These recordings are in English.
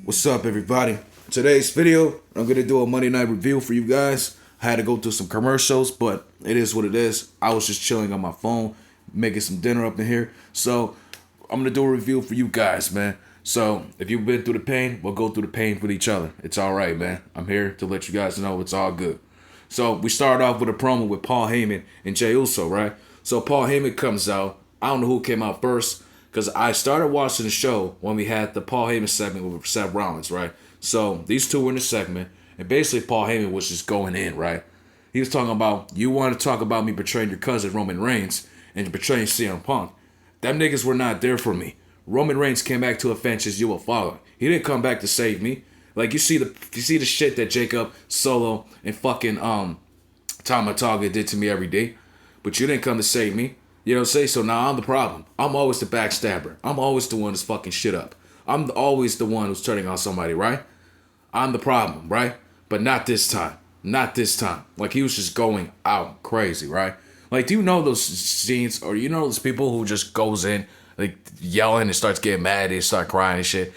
What's up, everybody? Today's video, I'm gonna do a Monday night review for you guys. I had to go through some commercials, but it is what it is. I was just chilling on my phone, making some dinner up in here. So I'm gonna do a review for you guys, man. So if you've been through the pain, we'll go through the pain with each other. It's all right, man. I'm here to let you guys know it's all good. So we start off with a promo with Paul Heyman and Jey Uso, right? So Paul Heyman comes out. I don't know who came out first, because I started watching the show when we had the Paul Heyman segment with Seth Rollins, right? So these two were in the segment, and basically Paul Heyman was just going in, right? He was talking about, you want to talk about me betraying your cousin Roman Reigns and betraying CM Punk. Them niggas were not there for me. Roman Reigns came back to avenge his you will follow. He didn't come back to save me. Like you see the shit that Jacob, Solo, and fucking Tamataga did to me every day, but you didn't come to save me. You know what I'm saying? So now I'm the problem. I'm always the backstabber. I'm always the one that's fucking shit up. I'm always the one who's turning on somebody, right? I'm the problem, right? But not this time. Not this time. Like, he was just going out crazy, right? Like, do you know those scenes, or you know those people who just goes in, like, yelling and starts getting mad and start crying and shit?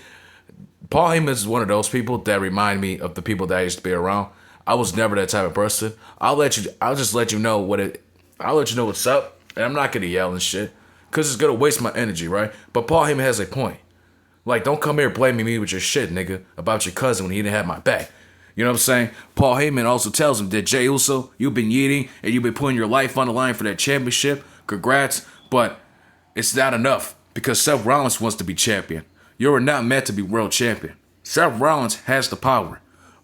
Paul Heyman is one of those people that remind me of the people that I used to be around. I was never that type of person. I'll just let you know I'll let you know what's up. And I'm not going to yell and shit, because it's going to waste my energy, right? But Paul Heyman has a point. Like, don't come here blaming me with your shit, nigga, about your cousin when he didn't have my back. You know what I'm saying? Paul Heyman also tells him that, Jey Uso, you've been yeeting, and you've been putting your life on the line for that championship. Congrats, but it's not enough, because Seth Rollins wants to be champion. You are not meant to be world champion. Seth Rollins has the power.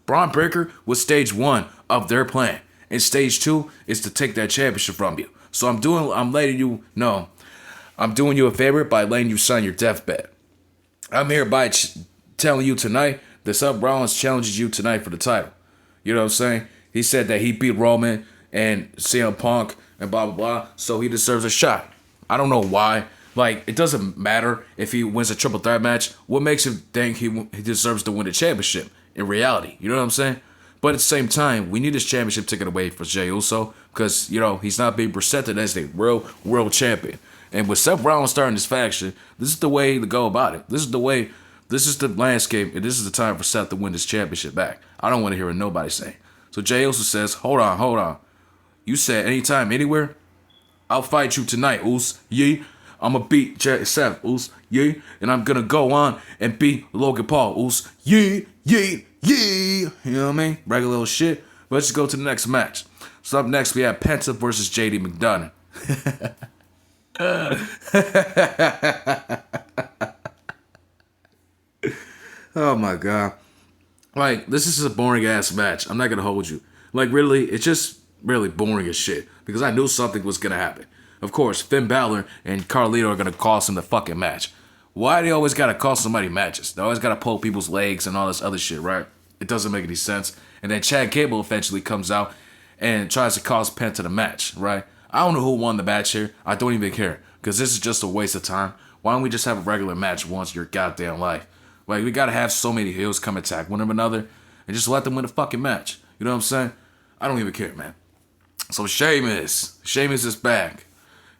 Braun Breaker was stage 1 of their plan, and stage 2 is to take that championship from you. So I'm doing you a favor by letting you sign your deathbed. I'm here by telling you tonight that Seth Rollins challenges you tonight for the title. You know what I'm saying? He said that he beat Roman and CM Punk and blah, blah, blah, so he deserves a shot. I don't know why. Like, it doesn't matter if he wins a triple threat match. What makes him think he deserves to win the championship in reality? You know what I'm saying? But at the same time, we need this championship taken away for Jey Uso, because, you know, he's not being presented as the real world champion. And with Seth Rollins starting this faction, this is the way to go about it. This is the landscape, and this is the time for Seth to win this championship back. I don't want to hear what nobody saying. So Jey Uso says, hold on. You said anytime, anywhere? I'll fight you tonight, Us. Yeah. I'm going to beat Seth, Us. Yeah. And I'm going to go on and beat Logan Paul, Us. Yeah. You know what I mean? Regular little shit. But let's just go to the next match. So up next, we have Penta versus JD McDonough. Oh my god. Like, this is a boring ass match. I'm not gonna hold you. Like, really, it's just really boring as shit, because I knew something was gonna happen. Of course, Finn Balor and Carlito are gonna cost him the fucking match. Why do they always gotta cost somebody matches? They always gotta pull people's legs and all this other shit, right? It doesn't make any sense. And then Chad Gable eventually comes out and tries to cost Penta the match, right? I don't know who won the match here. I don't even care, because this is just a waste of time. Why don't we just have a regular match once in your goddamn life? Like, we gotta have so many heels come attack one another and just let them win a fucking match. You know what I'm saying? I don't even care, man. So Sheamus is back.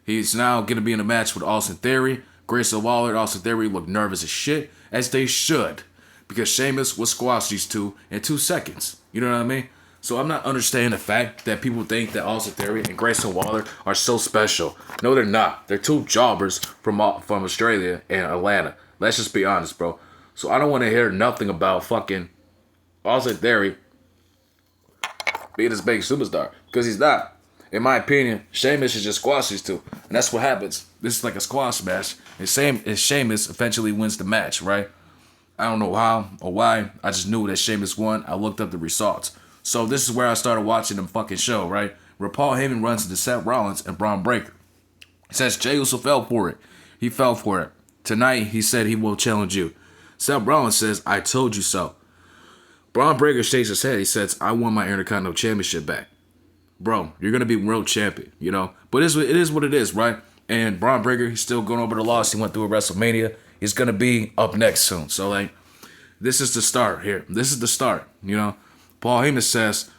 He's now gonna be in a match with Austin Theory. Grayson Waller and Austin Theory look nervous as shit, as they should, because Sheamus will squash these two in 2 seconds. You know what I mean? So I'm not understanding the fact that people think that Austin Theory and Grayson Waller are so special. No, they're not. They're two jobbers from Australia and Atlanta. Let's just be honest, bro. So I don't want to hear nothing about fucking Austin Theory being this big superstar, because he's not. In my opinion, Sheamus should just squash these two. And that's what happens. This is like a squash match. And Sheamus eventually wins the match, right? I don't know how or why. I just knew that Sheamus won. I looked up the results. So this is where I started watching the fucking show, right? Where Paul Heyman runs into Seth Rollins and Braun Breaker. He says Jey Uso fell for it. He fell for it. Tonight, he said he will challenge you. Seth Rollins says, I told you so. Braun Breaker shakes his head. He says, I won my Intercontinental Championship back. Bro, you're going to be world champion, you know? But it is what it is, right? And Braun Breaker, he's still going over the loss he went through at WrestleMania. He's going to be up next soon. So, like, this is the start here. This is the start, you know? Paul Heyman says,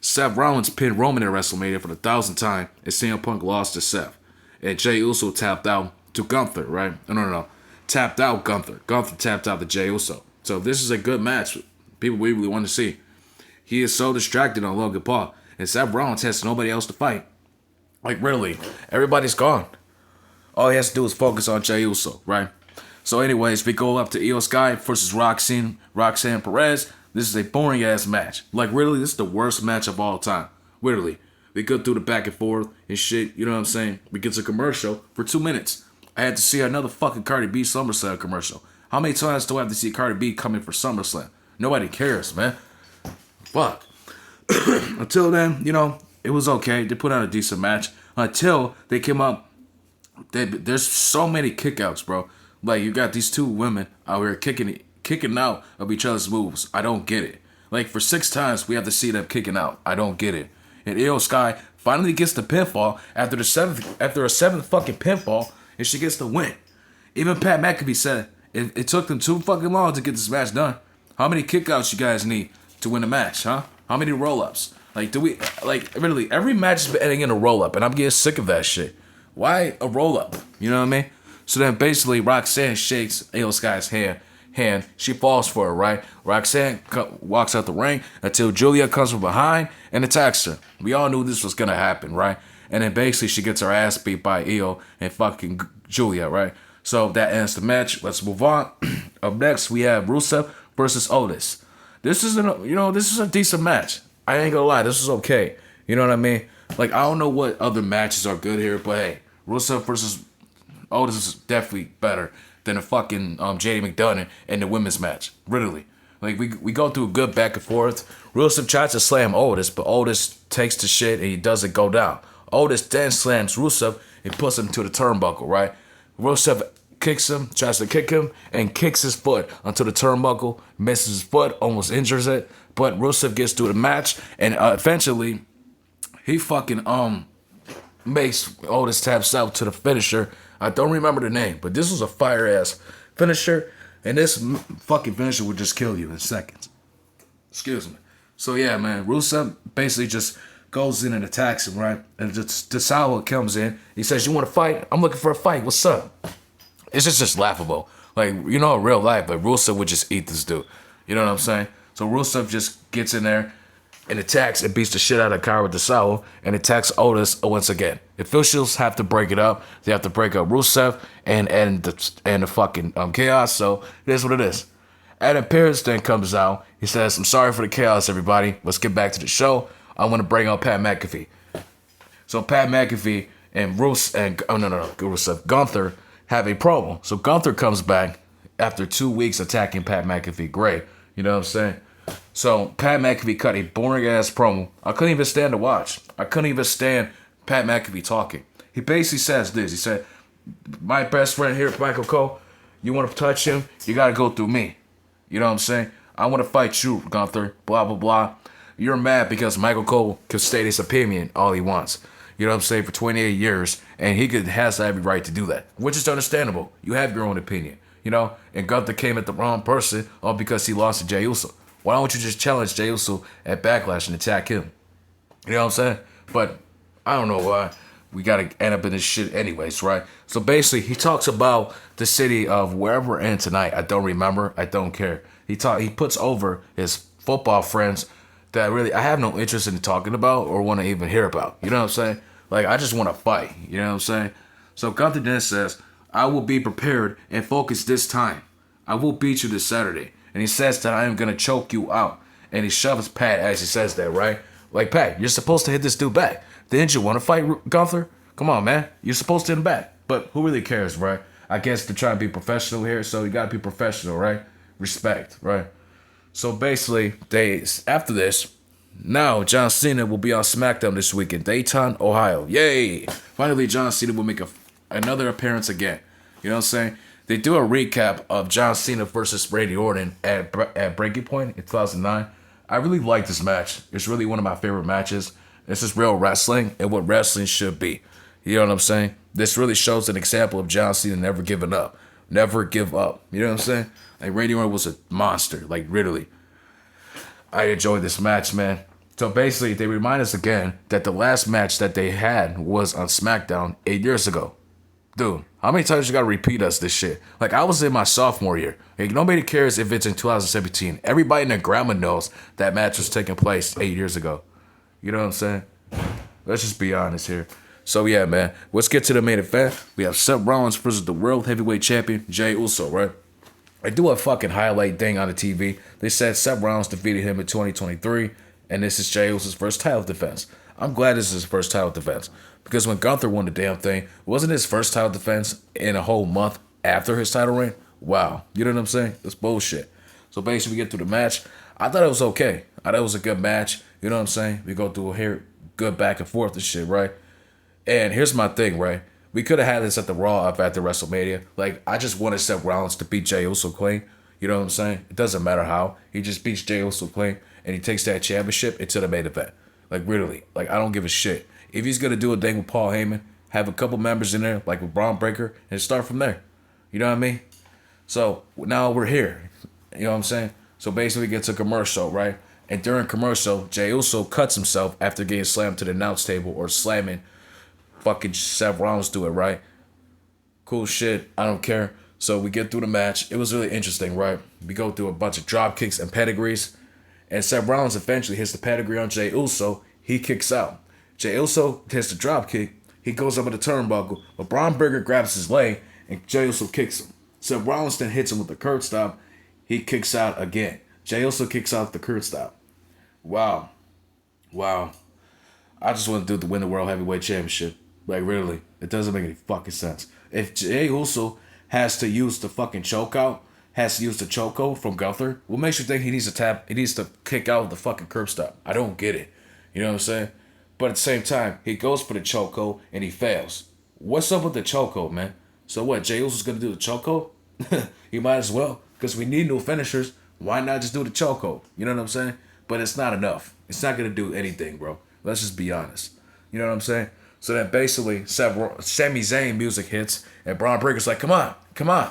Seth Rollins pinned Roman at WrestleMania for the 1,000th time, and CM Punk lost to Seth. And Jey Uso tapped out to Gunther, right? No. Tapped out Gunther. Gunther tapped out to Jey Uso. So this is a good match. People we really want to see. He is so distracted on Logan Paul. And Seth Rollins has nobody else to fight. Like, really, everybody's gone. All he has to do is focus on Jey Uso, right? So anyways, we go up to Io Sky versus Roxanne Perez. This is a boring-ass match. Like, really, this is the worst match of all time. Literally. We go through the back and forth and shit, you know what I'm saying? We get to commercial for 2 minutes. I had to see another fucking Cardi B SummerSlam commercial. How many times do I have to see Cardi B coming for SummerSlam? Nobody cares, man. Fuck. Until then, you know, it was okay. They put on a decent match. Until they came up. There's so many kickouts, bro. Like, you got these two women out here kicking out of each other's moves. I don't get it. Like, for 6 times, we have to see them kicking out. I don't get it. And Io Sky finally gets the pinfall after a seventh fucking pinfall, and she gets the win. Even Pat McAfee said it took them too fucking long to get this match done. How many kickouts you guys need to win a match, huh? How many roll-ups? Like, literally, every match is ending in a roll-up, and I'm getting sick of that shit. Why a roll-up? You know what I mean? So then basically, Roxanne shakes Io Sky's hand. She falls for it, right? Roxanne walks out the ring until Julia comes from behind and attacks her. We all knew this was going to happen, right? And then basically, she gets her ass beat by Io and fucking Julia, right? So that ends the match. Let's move on. Up next, we have Rusev versus Otis. This is a decent match. I ain't gonna lie, this is okay. You know what I mean? Like, I don't know what other matches are good here, but hey, Rusev versus Otis is definitely better than a fucking JD McDonough in the women's match. Literally. Like, we go through a good back and forth. Rusev tries to slam Otis, but Otis takes the shit and he doesn't go down. Otis then slams Rusev and puts him to the turnbuckle, right? Rusev kicks him, tries to kick him, and kicks his foot onto the turnbuckle, misses his foot, almost injures it. But Rusev gets through the match, and eventually, he fucking makes Otis taps out to the finisher. I don't remember the name, but this was a fire-ass finisher, and this fucking finisher would just kill you in seconds. Excuse me. So yeah, man, Rusev basically just goes in and attacks him, right? And Tozawa comes in. He says, "You want to fight? I'm looking for a fight. What's up?" It's just laughable. Like, you know, in real life, like, Rusev would just eat this dude. You know what I'm saying? So Rusev just gets in there and attacks and beats the shit out of Kara Tozawa and attacks Otis once again. Officials have to break it up. They have to break up Rusev and the fucking chaos. So it is what it is. Adam Pearce then comes out. He says, "I'm sorry for the chaos, everybody. Let's get back to the show. I want to bring out Pat McAfee." So Pat McAfee and Gunther have a promo. So Gunther comes back after 2 weeks attacking Pat McAfee. Great. You know what I'm saying? So Pat McAfee cut a boring ass promo. I couldn't even stand to watch. I couldn't even stand Pat McAfee talking. He basically says this. He said, "My best friend here, Michael Cole, you want to touch him, you got to go through me." You know what I'm saying? "I want to fight you, Gunther, blah, blah, blah. You're mad because Michael Cole can state his opinion all he wants. You know what I'm saying? For 28 years, and he has every right to do that, which is understandable. You have your own opinion, you know? And Gunther came at the wrong person all because he lost to Jey Uso. Why don't you just challenge Jey Uso at Backlash and attack him?" You know what I'm saying? But I don't know why we got to end up in this shit anyways, right? So basically, he talks about the city of wherever we're in tonight. I don't remember. I don't care. He puts over his football friends that really I have no interest in talking about or want to even hear about. You know what I'm saying? Like, I just want to fight. You know what I'm saying? So Gunther then says, "I will be prepared and focused this time. I will beat you this Saturday." And he says that I am going to choke you out. And he shoves Pat as he says that, right? Like, Pat, you're supposed to hit this dude back. Didn't you want to fight Gunther? Come on, man. You're supposed to hit him back. But who really cares, right? I guess they're trying to be professional here, so you got to be professional, right? Respect, right? So basically, after this, now John Cena will be on SmackDown this week in Dayton, Ohio. Yay! Finally, John Cena will make another appearance again. You know what I'm saying? They do a recap of John Cena versus Randy Orton at Breaking Point in 2009. I really like this match. It's really one of my favorite matches. This is real wrestling and what wrestling should be. You know what I'm saying? This really shows an example of John Cena never giving up. Never give up. You know what I'm saying? Like, Randy Orton was a monster. Like, literally. I enjoyed this match, man. So basically, they remind us again that the last match that they had was on SmackDown 8 years ago. Dude, How many times you gotta repeat us this shit? Like, I was in my sophomore year. Like, nobody cares if it's in 2017. Everybody and their grandma knows that match was taking place 8 years ago. You know what I'm saying? Let's just be honest here. So yeah, man. Let's get to the main event. We have Seth Rollins versus the World Heavyweight Champion, Jey Uso, right? I do a fucking highlight thing on the TV. They said Seth Rollins defeated him in 2023, and this is Jey Uso's first title defense. I'm glad this is his first title defense, because when Gunther won the damn thing, wasn't his first title defense in a whole month after his title reign? Wow. You know what I'm saying? It's bullshit. So basically, we get through the match. I thought it was okay. I thought it was a good match. You know what I'm saying? We go through here, good back and forth and shit, right? And here's my thing, right? We could have had this at the Raw up after WrestleMania. Like, I just wanted Seth Rollins to beat Jey Uso clean. You know what I'm saying? It doesn't matter how. He just beats Jey Uso clean, and he takes that championship into the main event. Like, really. Like, I don't give a shit. If he's going to do a thing with Paul Heyman, have a couple members in there, like with Braun Breaker, and start from there. You know what I mean? So, now we're here. You know what I'm saying? So, basically, we get to commercial, right? And during commercial, Jey Uso cuts himself after getting slammed to the announce table or slamming fucking Seth Rollins do it, right? Cool shit. I don't care. So we get through the match. It was really interesting, right? We go through a bunch of drop kicks and pedigrees. And Seth Rollins eventually hits the pedigree on Jey Uso. He kicks out. Jey Uso hits the drop kick. He goes up with the turnbuckle. But Braun Breaker grabs his leg and Jey Uso kicks him. Seth Rollins then hits him with the curb stop. He kicks out again. Jey Uso kicks out the curb stop. Wow. Wow. I just want to win the World Heavyweight Championship. Like, really, it doesn't make any fucking sense. If Jey Uso has to use the fucking chokeout, has to use the chokehold from Gunther, what makes you think he needs to tap? He needs to kick out with the fucking curb stop. I don't get it. You know what I'm saying? But at the same time, he goes for the chokehold and he fails. What's up with the chokehold, man? So what? Jey Uso's gonna do the chokehold? He might as well, because we need new finishers. Why not just do the chokehold? You know what I'm saying? But it's not enough. It's not gonna do anything, bro. Let's just be honest. You know what I'm saying? So then basically, Sami Zayn music hits, and Braun Breaker's like, come on, come on.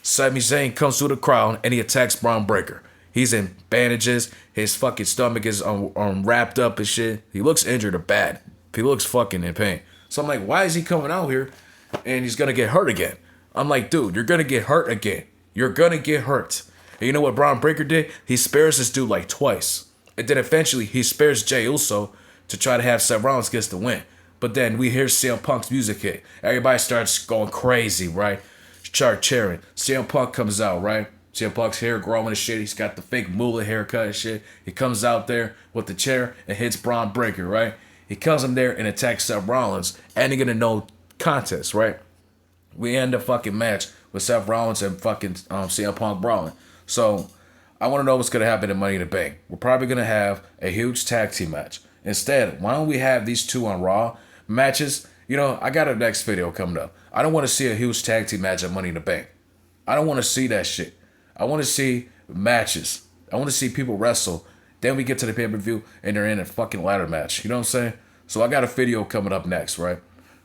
Sami Zayn comes through the crowd, and he attacks Braun Breaker. He's in bandages. His fucking stomach is wrapped up and shit. He looks injured or bad. He looks fucking in pain. So I'm like, why is he coming out here, and he's going to get hurt again? I'm like, dude, you're going to get hurt again. You're going to get hurt. And you know what Braun Breaker did? He spares this dude like twice. And then eventually, he spares Jey Uso to try to have Seth Rollins get the win. But then we hear CM Punk's music hit. Everybody starts going crazy, right? Start cheering. CM Punk comes out, right? CM Punk's hair growing and shit. He's got the fake mullet haircut and shit. He comes out there with the chair and hits Braun Breaker, right? He comes in there and attacks Seth Rollins, ending in a no contest, right? We end the fucking match with Seth Rollins and fucking CM Punk brawling. So I want to know what's going to happen in Money in the Bank. We're probably going to have a huge tag team match. Instead, why don't we have these two on Raw matches? You know, I got a next video coming up. I don't want to see a huge tag team match at Money in the Bank. I don't want to see that shit. I want to see matches. I want to see people wrestle. Then we get to the pay-per-view and they're in a fucking ladder match. You know what I'm saying? So I got a video coming up next, right?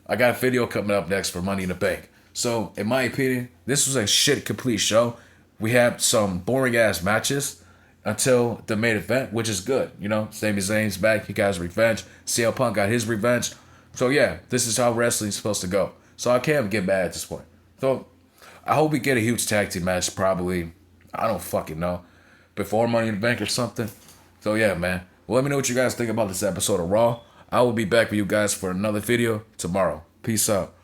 I got a video coming up next for Money in the Bank. So, in my opinion, this was a shit complete show. We had some boring ass matches until the main event, which is good. You know, Sami Zayn's back. He got his revenge. CM Punk got his revenge. So yeah, this is how wrestling's supposed to go. So I can't get mad at this point. So I hope we get a huge tag team match probably, I don't fucking know, before Money in the Bank or something. So yeah, man. Well, let me know what you guys think about this episode of Raw. I will be back with you guys for another video tomorrow. Peace out.